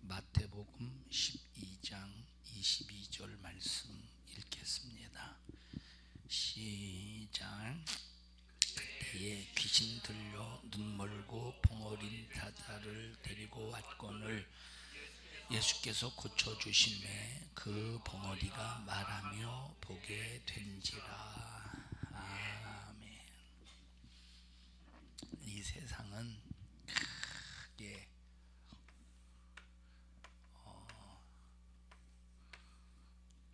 마태복음 12장 22절 말씀 읽겠습니다. 시작. 그때에 귀신 들려 눈멀고 봉어린 사자를 데리고 왔거늘 예수께서 고쳐주심에 그 봉어리가 말하며 보게 된지라. 아멘. 이 세상은 크게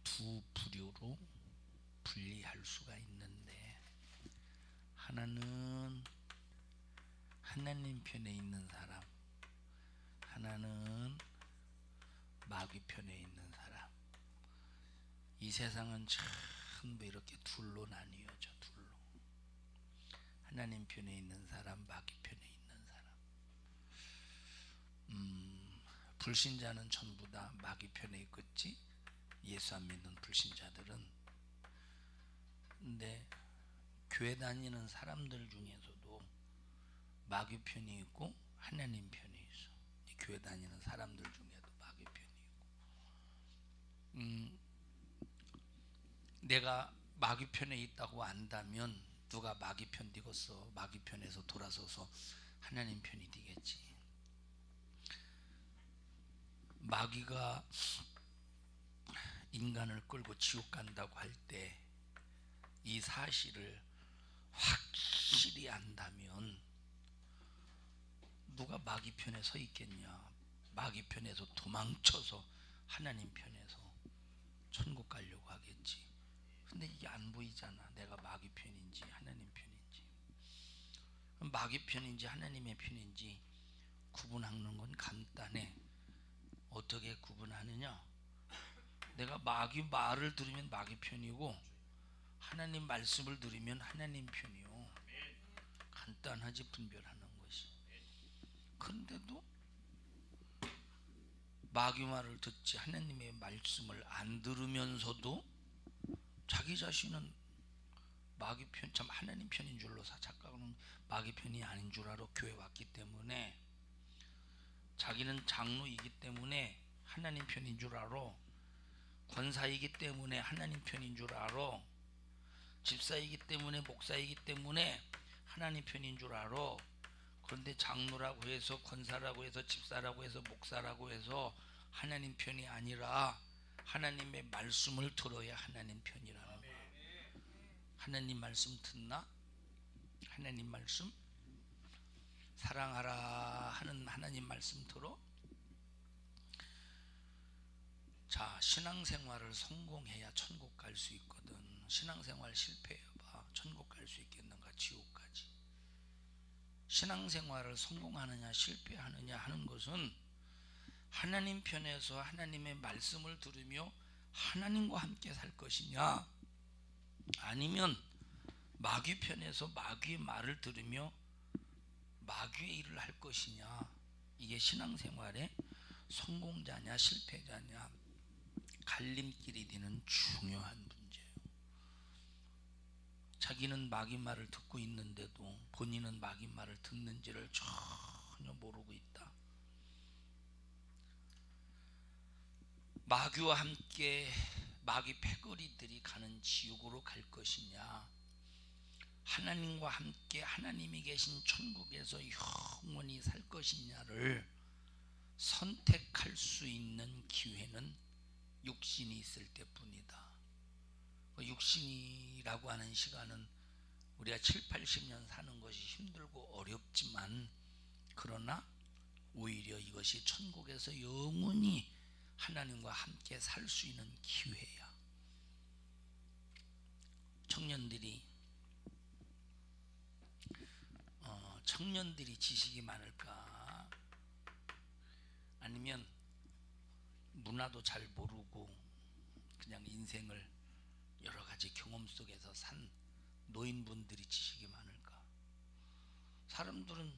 두 부류로 분리할 수가 있는데, 하나는 하나님 편에 있는 사람, 하나는 마귀 편에 있는 사람. 이 세상은 전부 이렇게 둘로 나뉘어져. 둘로. 하나님 편에 있는 사람, 마귀 편에 있는 사람. 불신자는 전부 다 마귀 편에 있겠지, 예수 안 믿는 불신자들은. 근데 교회 다니는 사람들 중에서도 마귀 편이 있고 하나님 편이 있어. 교회 다니는 사람들 중에도 마귀 편이 있고. 내가 마귀 편에 있다고 안다면 누가 마귀 편 되겠어? 마귀 편에서 돌아서서 하나님 편이 되겠지. 마귀가 인간을 끌고 지옥 간다고 할 때 이 사실을 확실히 안다면 누가 마귀 편에 서 있겠냐? 마귀 편에서 도망쳐서 하나님 편에서 천국 가려고 하겠지. 근데 이게 안 보이잖아. 내가 마귀 편인지 하나님 편인지. 마귀 편인지 하나님의 편인지 구분하는 건 간단해. 어떻게 구분하느냐? 내가 마귀 말을 들으면 마귀 편이고 하나님 말씀을 들으면 하나님 편이요. 간단하지, 분별하는 것이. 그런데도 마귀 말을 듣지 하나님의 말씀을 안 들으면서도 자기 자신은 마귀 편, 참 하나님 편인 줄로 착각하는, 마귀 편이 아닌 줄 알아. 교회 왔기 때문에. 자기는 장로이기 때문에 하나님 편인 줄 알아. 권사이기 때문에 하나님 편인 줄 알아. 집사이기 때문에, 목사이기 때문에 하나님 편인 줄 알아. 그런데 장로라고 해서, 권사라고 해서, 집사라고 해서, 목사라고 해서 하나님 편이 아니라 하나님의 말씀을 들어야 하나님 편이라는 거야. 하나님 말씀 듣나? 하나님 말씀? 사랑하라 하는 하나님 말씀 들어? 자, 신앙생활을 성공해야 천국 갈 수 있거든. 신앙생활 실패해봐 천국 갈 수 있겠는가? 지옥까지. 신앙생활을 성공하느냐 실패하느냐 하는 것은 하나님 편에서 하나님의 말씀을 들으며 하나님과 함께 살 것이냐, 아니면 마귀 편에서 마귀의 말을 들으며 마귀의 일을 할 것이냐. 이게 신앙생활의 성공자냐 실패자냐 갈림길이 되는 중요한 문제예요. 자기는 마귀 말을 듣고 있는데도 본인은 마귀 말을 듣는지를 전혀 모르고 있다. 마귀와 함께 마귀 패거리들이 가는 지옥으로 갈 것이냐, 하나님과 함께 하나님이 계신 천국에서 영원히 살 것이냐를 선택할 수 있는 기회는 육신이 있을 때뿐이다. 육신이라고 하는 시간은 우리가 7, 80년 사는 것이 힘들고 어렵지만, 그러나 오히려 이것이 천국에서 영원히 하나님과 함께 살 수 있는 기회야. 청년들이 지식이 많을까? 아니면 문화도 잘 모르고 그냥 인생을 여러 가지 경험 속에서 산 노인분들이 지식이 많을까? 사람들은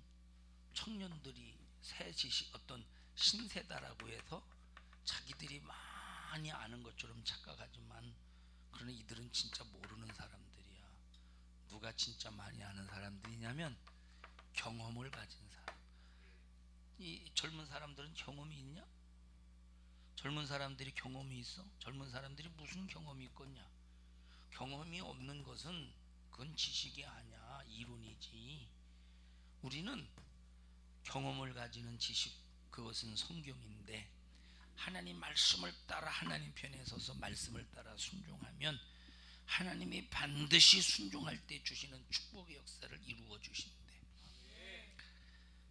청년들이 새 지식, 어떤 신세다라고 해서 자기들이 많이 아는 것처럼 착각하지만, 그러나 이들은 진짜 모르는 사람들이야. 누가 진짜 많이 아는 사람들이냐면 경험을 가진 사람. 이 젊은 사람들은 경험이 있냐? 젊은 사람들이 경험이 있어? 젊은 사람들이 무슨 경험이 있겠냐? 경험이 없는 것은 그건 지식이 아니야, 이론이지. 우리는 경험을 가지는 지식, 그것은 성경인데, 하나님 말씀을 따라 하나님 편에 서서 말씀을 따라 순종하면 하나님이 반드시 순종할 때 주시는 축복의 역사를 이루어 주시는데,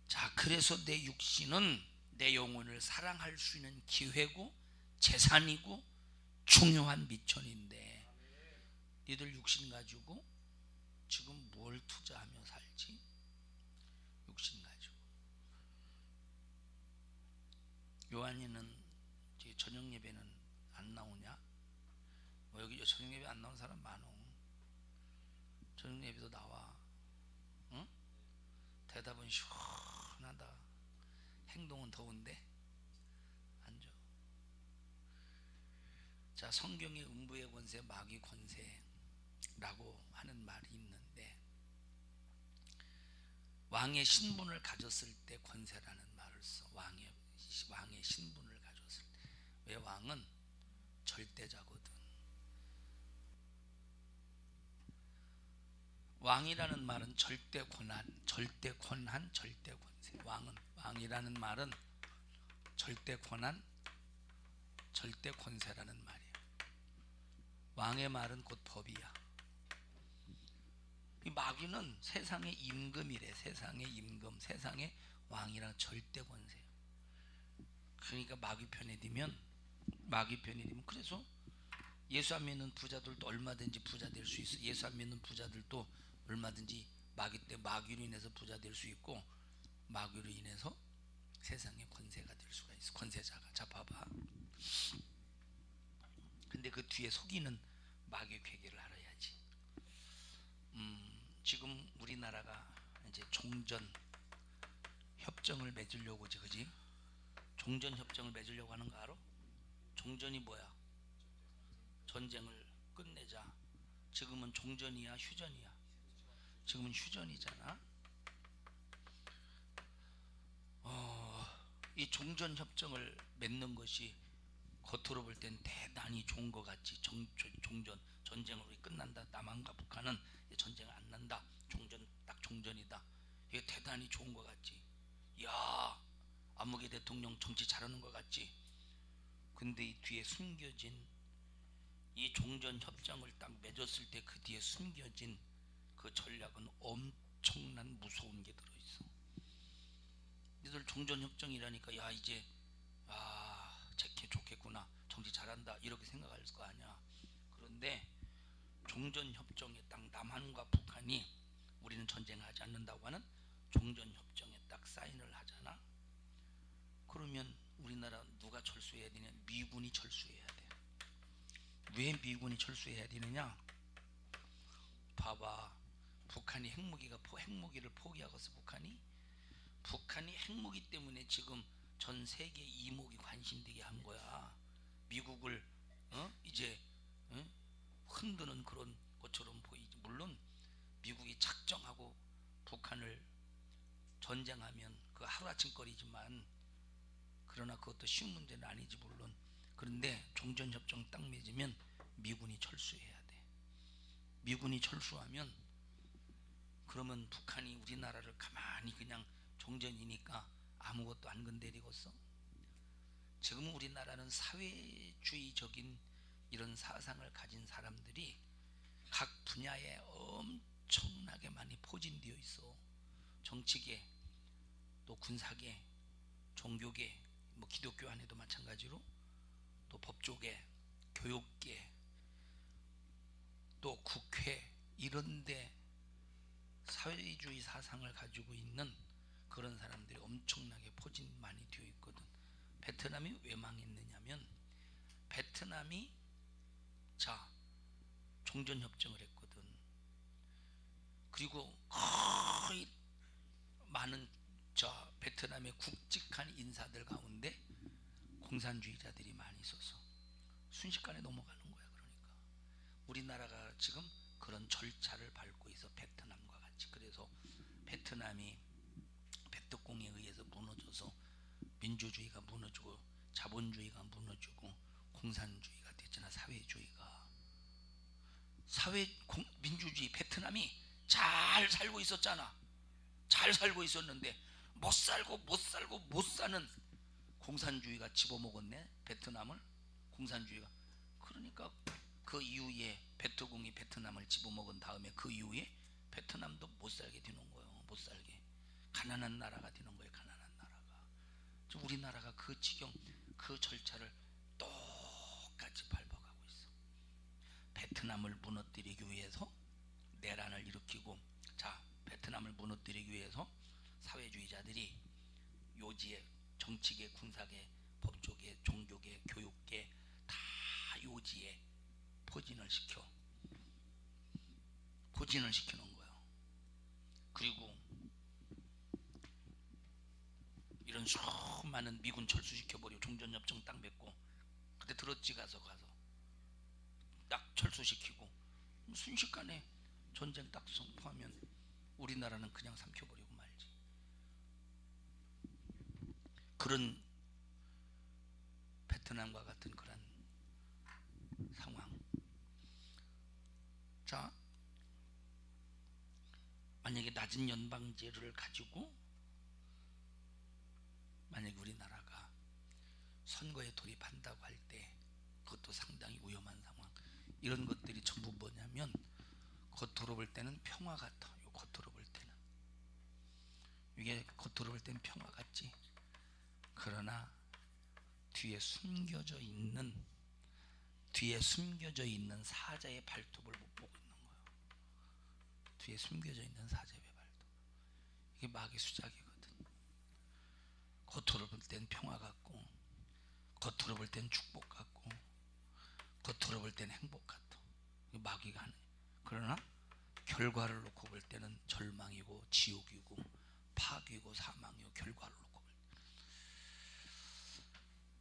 자, 그래서 내 육신은 내 영혼을 사랑할 수 있는 기회고 재산이고 중요한 미천인데, 니들 육신 가지고 지금 뭘 투자하며 살지? 육신 가지고. 요한이는 저녁 예배는 안 나오냐? 여기 저녁 예배 안 나온 사람 많어. 저녁 예배도 나와. 응? 대답은 시원하다. 행동은 더운데 앉아. 자, 성경에 음부의 권세, 마귀 권세라고 하는 말이 있는데, 왕의 신분을 가졌을 때 권세라는 말을 써. 왕의 신분을 가졌을 때. 왜? 왕은 절대자거든. 왕이라는 말은 절대 권한, 절대 권한, 절대 권세. 왕이라는 말은 절대 권한, 절대 권세라는 말이야. 왕의 말은 곧 법이야. 이 마귀는 세상의 임금이래. 세상의 임금, 세상의 왕이란 절대 권세. 그러니까 마귀 편에 들면, 그래서 예수 안 믿는 부자들도 얼마든지 부자 될 수 있어. 예수 안 믿는 부자들도 얼마든지 마귀로 인해서 부자 될 수 있고, 마귀로 인해서 세상의 권세가 될 수가 있어. 권세자가. 자, 봐봐. 근데 그 뒤에 속이는 마귀의 괴계를 알아야지. 지금 우리나라가 이제 종전 협정을 맺으려고, 그지? 종전 협정을 맺으려고 하는 거 알아? 종전이 뭐야? 전쟁을 끝내자. 지금은 종전이야, 휴전이야? 지금은 휴전이잖아. 이 종전 협정을 맺는 것이 겉으로 볼 땐 대단히 좋은 것 같지. 종전, 전쟁으로 끝난다. 남한과 북한은 전쟁 안 난다. 딱 종전이다. 이게 대단히 좋은 것 같지. 야, 안목의 대통령 정치 잘하는 것 같지. 근데 이 뒤에 숨겨진, 이 종전 협정을 딱 맺었을 때 그 뒤에 숨겨진 그 전략은 엄청난 무서운 게 들어있어. 니들 종전 협정이라니까, 야, 이제 제게 좋겠구나, 정치 잘한다, 이렇게 생각할 거 아니야. 그런데 종전 협정에 딱 남한과 북한이 우리는 전쟁을 하지 않는다고 하는 종전 협정에 딱 사인을 하잖아. 그러면 우리나라 누가 철수해야 되냐? 미군이 철수해야 돼. 왜 미군이 철수해야 되느냐? 봐봐. 북한이 핵무기를 포기하고서 북한이 핵무기 때문에 지금 전 세계 이목이 관심되게 한 거야. 미국을 이제 흔드는 그런 것처럼 보이지. 물론 미국이 작정하고 북한을 전쟁하면 그 하루아침 거리지만, 그러나 그것도 쉬운 문제는 아니지 물론. 그런데 종전협정 딱 맺으면 미군이 철수해야 돼. 미군이 철수하면, 그러면 북한이 우리나라를 가만히 그냥 종전이니까 아무것도 안 건드리겠어? 지금 우리나라는 사회주의적인 이런 사상을 가진 사람들이 각 분야에 엄청나게 많이 포진되어 있어. 정치계, 또 군사계, 종교계, 뭐 기독교 안에도 마찬가지로, 또 법조계, 교육계, 또 국회, 이런데 사회주의 사상을 가지고 있는 그런 사람들이 엄청나게 포진 많이 되어 있거든. 베트남이 왜 망했느냐면, 베트남이 종전협정을 했거든. 그리고 거의 많은 베트남의 굵직한 인사들 가운데 공산주의자들이 많이 있어서 순식간에 넘어가는 거야. 그러니까 우리나라가 지금 그런 절차를 밟고 있어, 베트남과 같이. 그래서 베트남이 백덕공에 의해서 무너져서 민주주의가 무너지고 자본주의가 무너지고 공산주의가 됐잖아. 민주주의 베트남이 잘 살고 있었잖아. 잘 살고 있었는데 못 사는 공산주의가 집어먹었네. 베트남을 공산주의가. 그러니까 그 이후에 베트공이 베트남을 집어먹은 다음에 그 이후에 베트남도 못 살게 되는 거예요. 못 살게 가난한 나라가 되는 거예요. 가난한 나라가. 우리나라가 그 지경, 그 절차를 똑같이 밟아가고 있어. 베트남을 무너뜨리기 위해서 내란을 일으키고, 자, 베트남을 무너뜨리기 위해서 사회주의자들이 요지에 정치계, 군사계, 법조계, 종교계, 교육계 다 요지에 포진을 시키는 거예요. 그리고 이런 수많은 미군 철수시켜버리고 종전협정 딱 맺고, 그때 들었지 가서 딱 철수시키고 순식간에 전쟁 딱 선포하면 우리나라는 그냥 삼켜버리고 말지. 그런 베트남과 같은 그런 상황. 자, 만약에 낮은 연방제를 가지고 만약에 우리나라가 선거에 돌입한다고 할 때 그것도 상당히 위험한 상황. 이런 것들이 전부 뭐냐면 겉으로 볼 때는 평화 같아. 겉으로 볼 때는 이게 겉으로 볼 때는 평화 같지. 그러나 뒤에 숨겨져 있는 사자의 발톱을 못 보고 있는 거예요. 뒤에 숨겨져 있는 사자의 발톱. 이게 마귀 수작이거든. 겉으로 볼 땐 평화 같고, 겉으로 볼 땐 축복 같고, 겉으로 볼 땐 행복 같아. 마귀가 하는. 그러나 결과를 놓고 볼 때는 절망이고 지옥이고 파괴고 사망이고, 결과를 놓고 볼 때.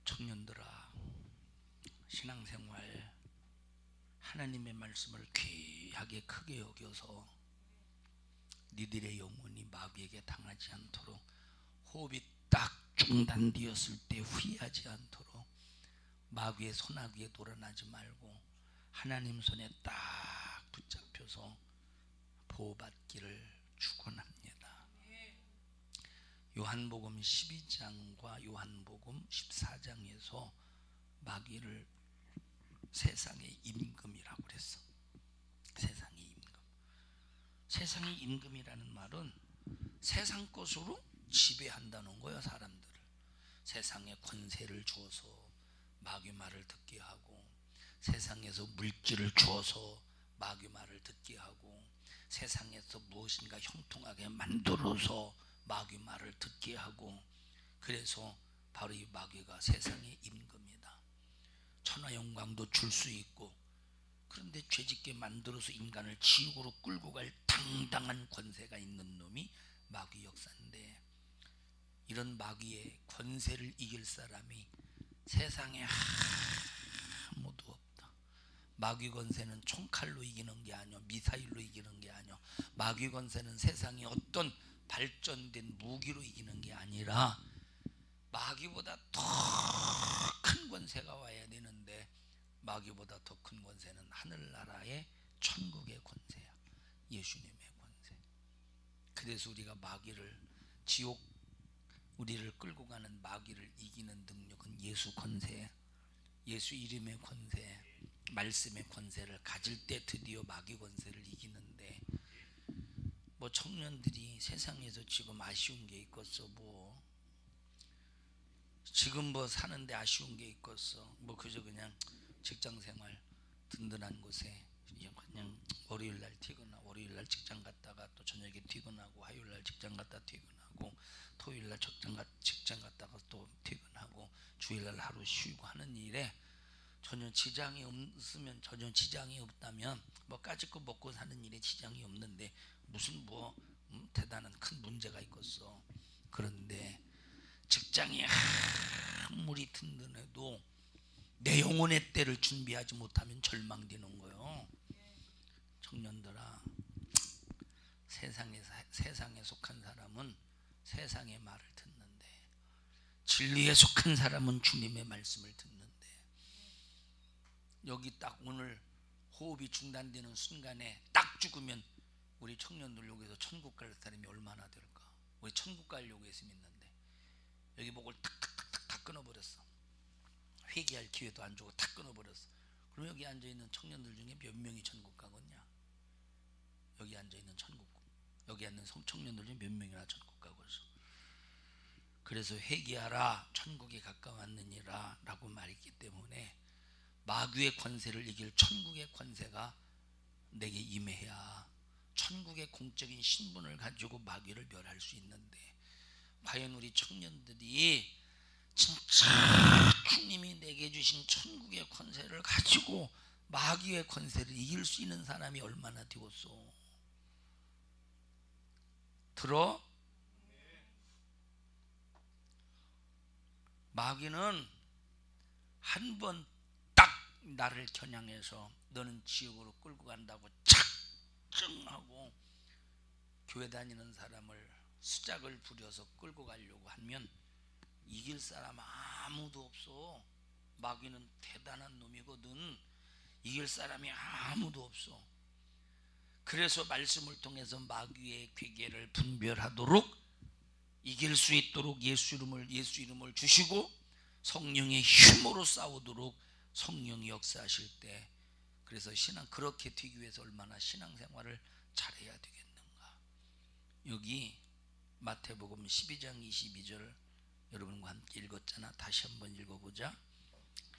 청년들아, 신앙생활 하나님의 말씀을 귀하게 크게 여겨서 니들의 영혼이 마귀에게 당하지 않도록, 호흡이 딱 중단되었을 때 후회하지 않도록 마귀의 소나기에 놀아나지 말고 하나님 손에 딱 붙잡혀서 보호받기를 축원합니다. 요한복음 12장과 요한복음 14장에서 마귀를 세상의 임금이라고 그랬어. 세상의 임금. 세상의 임금이라는 말은 세상 것으로 지배한다는 거예요. 사람들을 세상에 권세를 주어서 마귀 말을 듣게 하고, 세상에서 물질을 주어서 마귀 말을 듣게 하고, 세상에서 무엇인가 형통하게 만들어서 마귀 말을 듣게 하고. 그래서 바로 이 마귀가 세상의 임금이다. 천하영광도 줄 수 있고, 그런데 죄짓게 만들어서 인간을 지옥으로 끌고 갈 당당한 권세가 있는 놈이 마귀 역사인데, 이런 마귀의 권세를 이길 사람이 세상에 아무도 없다. 마귀 권세는 총칼로 이기는 게 아니야. 미사일로 이기는 게 아니야. 마귀 권세는 세상에 어떤 발전된 무기로 이기는 게 아니라 마귀보다 더 큰 권세가 와야 되는데, 마귀보다 더 큰 권세는 하늘나라의 천국의 권세야. 예수님의 권세. 그래서 우리가 마귀를, 지옥 우리를 끌고 가는 마귀를 이기는 능력은 예수 권세, 예수 이름의 권세, 말씀의 권세를 가질 때 드디어 마귀 권세를 이기는데, 뭐 청년들이 세상에서 지금 아쉬운 게 있겠어. 뭐 지금 뭐 사는데 아쉬운 게 있겠어. 뭐 그저 그냥 직장생활 든든한 곳에 그냥 월요일날 퇴근하고, 월요일날 직장 갔다가 또 저녁에 퇴근하고, 화요일날 직장 갔다 퇴근하고, 토요일날 직장 갔다가 또 퇴근하고, 주일날 하루 쉬고 하는 일에 전혀 지장이 없으면, 전혀 지장이 없다면 뭐 까짓거 먹고 사는 일에 지장이 없는데 무슨 뭐 대단한 큰 문제가 있겠어. 그런데 직장이 아무리 든든해도 내 영혼의 때를 준비하지 못하면 절망되는 거예요. 청년들아, 세상에 속한 사람은 세상의 말을 듣는데, 진리에 속한 사람은 주님의 말씀을 듣는데, 여기 딱 오늘 호흡이 중단되는 순간에 딱 죽으면 우리 청년들 여기서 천국 갈 사람이 얼마나 될까? 우리 천국 가려고 해서 믿는데 여기 목을 탁탁탁탁 다 끊어버렸어. 회개할 기회도 안 주고 탁 끊어버렸어. 그럼 여기 앉아있는 청년들 중에 몇 명이 천국 가겠냐? 여기 앉아있는 여기 앉는 청년들 중에 몇 명이나 천국 가겠어? 그래서 회개하라, 천국에 가까웠느니라 라고 말했기 때문에 마귀의 권세를 이길 천국의 권세가 내게 임해야 천국의 공적인 신분을 가지고 마귀를 멸할 수 있는데, 과연 우리 청년들이 진짜 주님이 내게 주신 천국의 권세를 가지고 마귀의 권세를 이길 수 있는 사람이 얼마나 되겠소? 들어? 마귀는 한 번 딱 나를 겨냥해서 너는 지옥으로 끌고 간다고 작정하고 교회 다니는 사람을 수작을 부려서 끌고 가려고 하면 이길 사람 아무도 없어. 마귀는 대단한 놈이거든. 이길 사람이 아무도 없어. 그래서 말씀을 통해서 마귀의 괴계를 분별하도록 이길 수 있도록 예수 이름을 주시고 성령의 힘으로 싸우도록 성령이 역사하실 때, 그래서 그렇게 되기 위해서 얼마나 신앙생활을 잘해야 되겠는가. 여기 마태복음 12장 22절 여러분과 함께 읽었잖아. 다시 한번 읽어보자.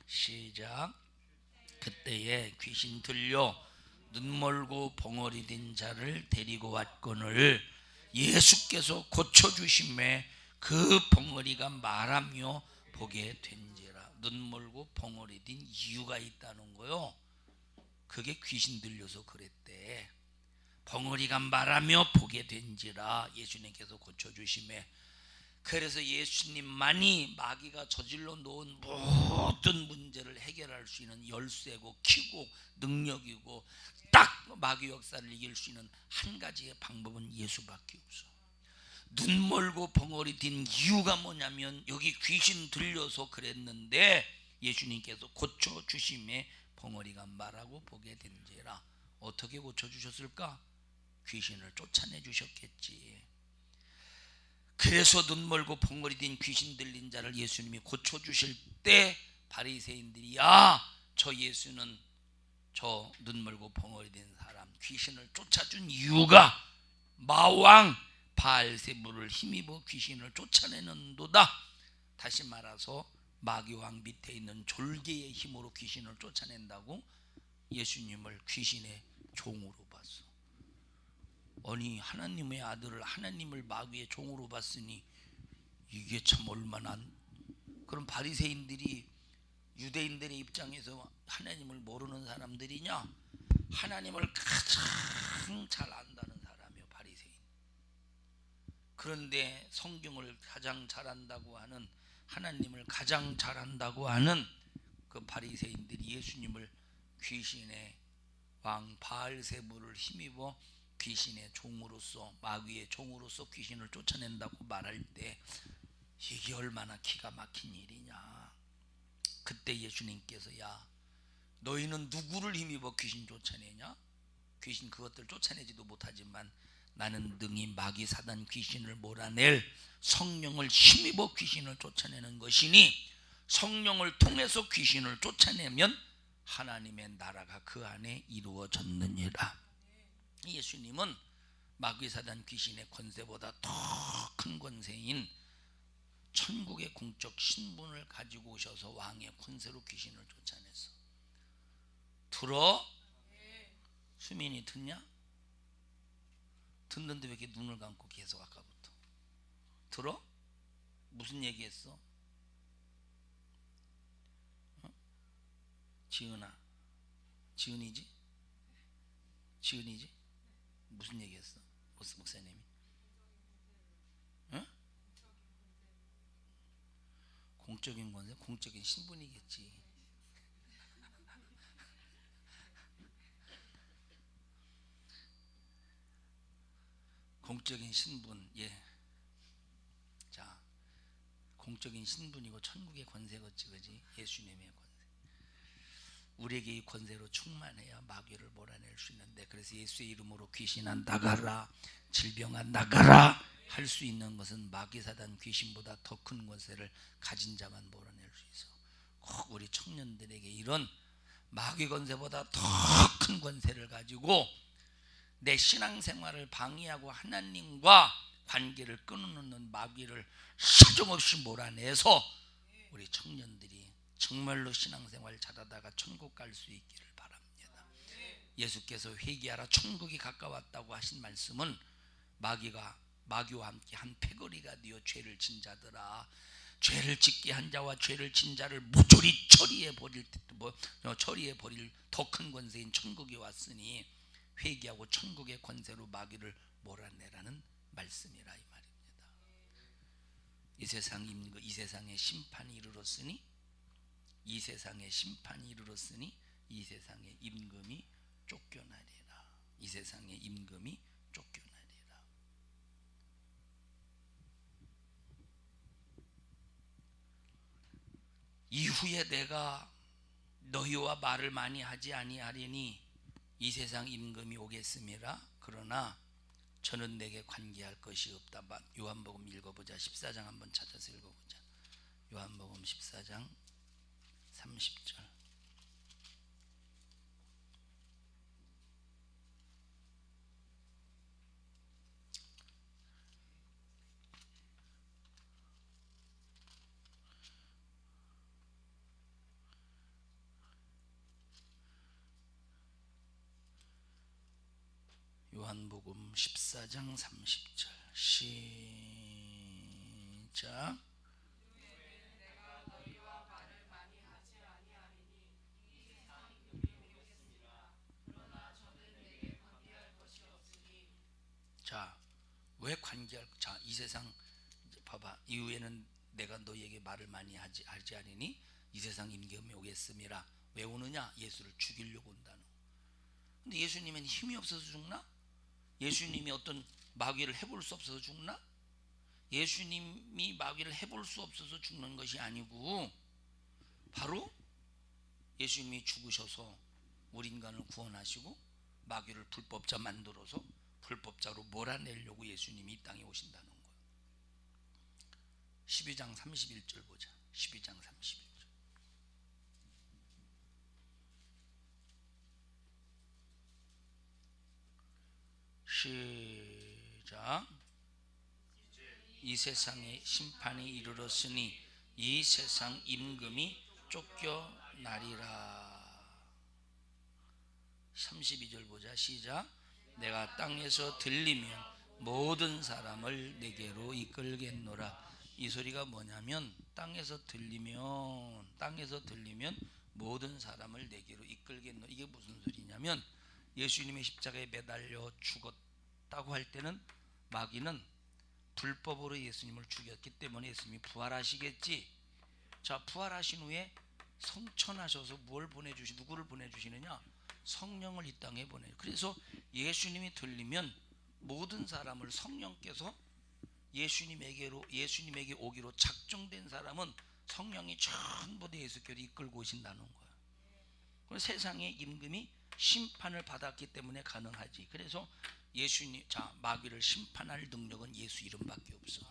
시작. 그때에 귀신 들려 눈멀고 벙어리 된 자를 데리고 왔거늘 예수께서 고쳐주심에 그 벙어리가 말하며 보게 된지라. 눈멀고 벙어리 된 이유가 있다는 거요. 그게 귀신 들려서 그랬대. 벙어리가 말하며 보게 된지라. 예수님께서 고쳐주심에. 그래서 예수님만이 마귀가 저질러 놓은 모든 문제를 해결할 수 있는 열쇠고 키고 능력이고, 딱 마귀 역사를 이길 수 있는 한 가지의 방법은 예수밖에 없어. 눈 멀고 벙어리 딘 이유가 뭐냐면 여기 귀신 들려서 그랬는데 예수님께서 고쳐주심에 벙어리가 말하고 보게 된지라. 어떻게 고쳐주셨을까? 귀신을 쫓아내 주셨겠지. 그래서 눈 멀고 벙어리 딘 귀신 들린 자를 예수님이 고쳐주실 때 바리새인들이, 저 예수는 저 눈 멀고 벙어리 된 사람 귀신을 쫓아준 이유가 마왕 바알세불을 힘입어 귀신을 쫓아내는도다. 다시 말해서 마귀왕 밑에 있는 졸개의 힘으로 귀신을 쫓아낸다고 예수님을 귀신의 종으로 봤어. 아니, 하나님의 아들을, 하나님을 마귀의 종으로 봤으니 이게 참 얼마나. 그럼 바리새인들이 유대인들의 입장에서 하나님을 모르는 사람들이냐? 하나님을 가장 잘 안다는 사람이요, 바리새인. 그런데 성경을 가장 잘한다고 하는, 하나님을 가장 잘한다고 하는 그 바리새인들이 예수님을 귀신의 왕 바알세불을 힘입어 귀신의 종으로서, 마귀의 종으로서 귀신을 쫓아낸다고 말할 때 이게 얼마나 기가 막힌 일이냐. 그때 예수님께서, 야, 너희는 누구를 힘입어 귀신 쫓아내냐? 귀신 그것들 쫓아내지도 못하지만 나는 능히 마귀 사단 귀신을 몰아낼 성령을 힘입어 귀신을 쫓아내는 것이니 성령을 통해서 귀신을 쫓아내면 하나님의 나라가 그 안에 이루어졌느니라. 예수님은 마귀 사단 귀신의 권세보다 더 큰 권세인 천국의 공적 신분을 가지고 오셔서 왕의 권세로 귀신을 쫓아냈어. 들어? 수민이 듣냐? 듣는데 왜 이렇게 눈을 감고 계속 아까부터 들어? 무슨 얘기했어? 지은아, 지은이지? 무슨 얘기했어? 목사님이? 응? 공적인 권세? 공적인 신분이겠지. 공적인 신분. 예. 자, 공적인 신분이고 천국의 권세겠지, 그지? 예수님의 권세. 우리에게 이 권세로 충만해야 마귀를 몰아낼 수 있는데, 그래서 예수의 이름으로 귀신아 나가라, 질병아 나가라 할 수 있는 것은 마귀 사단 귀신보다 더 큰 권세를 가진 자만 몰아낼 수 있어. 꼭 우리 청년들에게 이런 마귀 권세보다 더 큰 권세를 가지고 내 신앙생활을 방해하고 하나님과 관계를 끊어놓는 마귀를 사정없이 몰아내서 우리 청년들이 정말로 신앙생활 잘하다가 천국 갈 수 있기를 바랍니다. 예수께서 회개하라 천국이 가까웠다고 하신 말씀은 마귀와 함께 한 패거리가 되어 죄를 진 자들아, 죄를 짓게 한 자와 죄를 진 자를 모조리 처리해 버릴 더 큰 권세인 천국이 왔으니 회개하고 천국의 권세로 마귀를 몰아내라는 말씀이라 이 말입니다. 이 세상에 심판이 이르렀으니 이 세상에 임금이 쫓겨나리라. 이 세상에 임금이 쫓겨나리라. 이후에 내가 너희와 말을 많이 하지 아니하리니 이 세상 임금이 오겠음이라. 그러나 저는 내게 관계할 것이 없다. 요한복음 읽어보자. 14장 한번 찾아서 읽어보자. 요한복음 14장 30절. 요한복음 14장 30절 시작. 자, 왜 관계할? 자, 이 세상 봐봐. 이후에는 내가 너희에게 말을 많이 하지 아니니 이 세상 임금이 오겠음이라. 왜 오느냐? 예수를 죽이려고 온다는. 근데 예수님은 힘이 없어서 죽나? 예수님이 어떤 마귀를 해볼 수 없어서 죽나? 예수님이 마귀를 해볼 수 없어서 죽는 것이 아니고 바로 예수님이 죽으셔서 우리 인간을 구원하시고 마귀를 불법자 만들어서 불법자로 몰아내려고 예수님이 이 땅에 오신다는 거예요. 12장 31절 보자. 12장 31절. 시작. 이 세상에 심판이 이르렀으니 이 세상 임금이 쫓겨나리라. 32절 보자. 시작. 내가 땅에서 들리면 모든 사람을 내게로 이끌겠노라. 이 소리가 뭐냐면 땅에서 들리면 모든 사람을 내게로 이끌겠노라. 이게 무슨 소리냐면 예수님의 십자가에 매달려 죽었다고 할 때는 마귀는 불법으로 예수님을 죽였기 때문에 예수님이 부활하시겠지. 자, 부활하신 후에 성천하셔서 누구를 보내주시느냐? 성령을 이 땅에 보내요. 그래서 예수님이 들리면 모든 사람을 성령께서 예수님에게 오기로 작정된 사람은 성령이 전부 다 예수께로 이끌고 오신다는 거예요. 그래서 세상의 임금이 심판을 받았기 때문에 가능하지. 그래서 마귀를 심판할 능력은 예수 이름밖에 없어.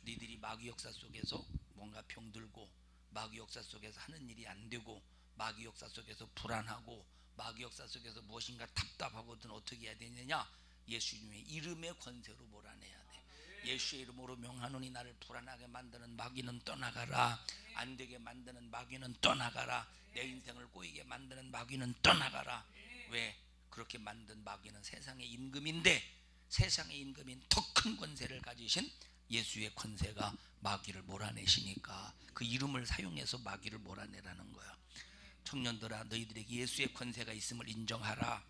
너희들이 마귀 역사 속에서 뭔가 병들고, 마귀 역사 속에서 하는 일이 안 되고, 마귀 역사 속에서 불안하고, 마귀 역사 속에서 무엇인가 답답하거든. 어떻게 해야 되느냐? 예수님의 이름의 권세로 몰아내야 돼. 예수의 이름으로 명하노니 나를 불안하게 만드는 마귀는 떠나가라. 안 되게 만드는 마귀는 떠나가라. 내 인생을 꼬이게 만드는 마귀는 떠나가라. 왜? 그렇게 만든 마귀는 세상의 임금인데, 세상의 임금인 더 큰 권세를 가지신 예수의 권세가 마귀를 몰아내시니까 그 이름을 사용해서 마귀를 몰아내라는 거야. 청년들아, 너희들에게 예수의 권세가 있음을 인정하라.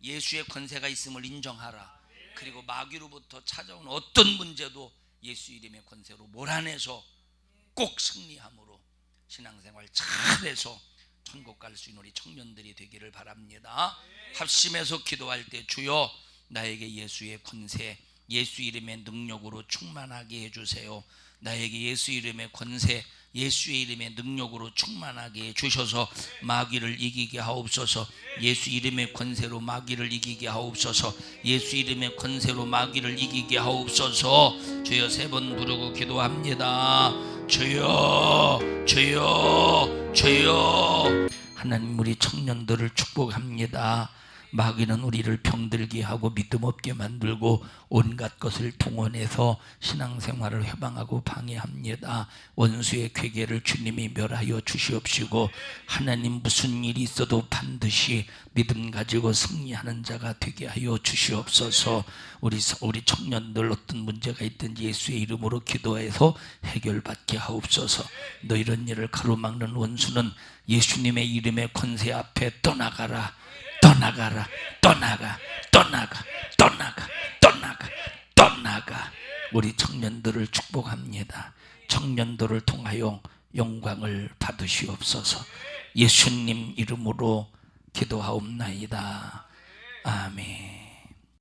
예수의 권세가 있음을 인정하라. 그리고 마귀로부터 찾아온 어떤 문제도 예수 이름의 권세로 몰아내서 꼭 승리함으로 신앙생활 잘해서 천국 갈 수 있는 우리 청년들이 되기를 바랍니다. 합심해서 기도할 때 주여 나에게 예수의 권세, 예수 이름의 능력으로 충만하게 해주세요. 나에게 예수 이름의 권세, 예수의 이름의 능력으로 충만하게 해주셔서 마귀를 이기게 하옵소서. 예수 이름의 권세로 마귀를 이기게 하옵소서. 예수 이름의 권세로 마귀를 이기게 하옵소서. 주여 3번 부르고 기도합니다. 주여, 주여, 주여. 하나님, 우리 청년들을 축복합니다. 마귀는 우리를 병들게 하고 믿음 없게 만들고 온갖 것을 동원해서 신앙생활을 회방하고 방해합니다. 원수의 괴계를 주님이 멸하여 주시옵시고 하나님, 무슨 일이 있어도 반드시 믿음 가지고 승리하는 자가 되게 하여 주시옵소서. 우리 청년들 어떤 문제가 있든지 예수의 이름으로 기도해서 해결받게 하옵소서. 너 이런 일을 가로막는 원수는 예수님의 이름의 권세 앞에 떠나가라. 떠나가라. 떠나가. 떠나가. 떠나가. 떠나가. 떠나가. 우리 청년들을 축복합니다. 청년들을 통하여 영광을 받으시옵소서. 예수님 이름으로 기도하옵나이다. 아멘.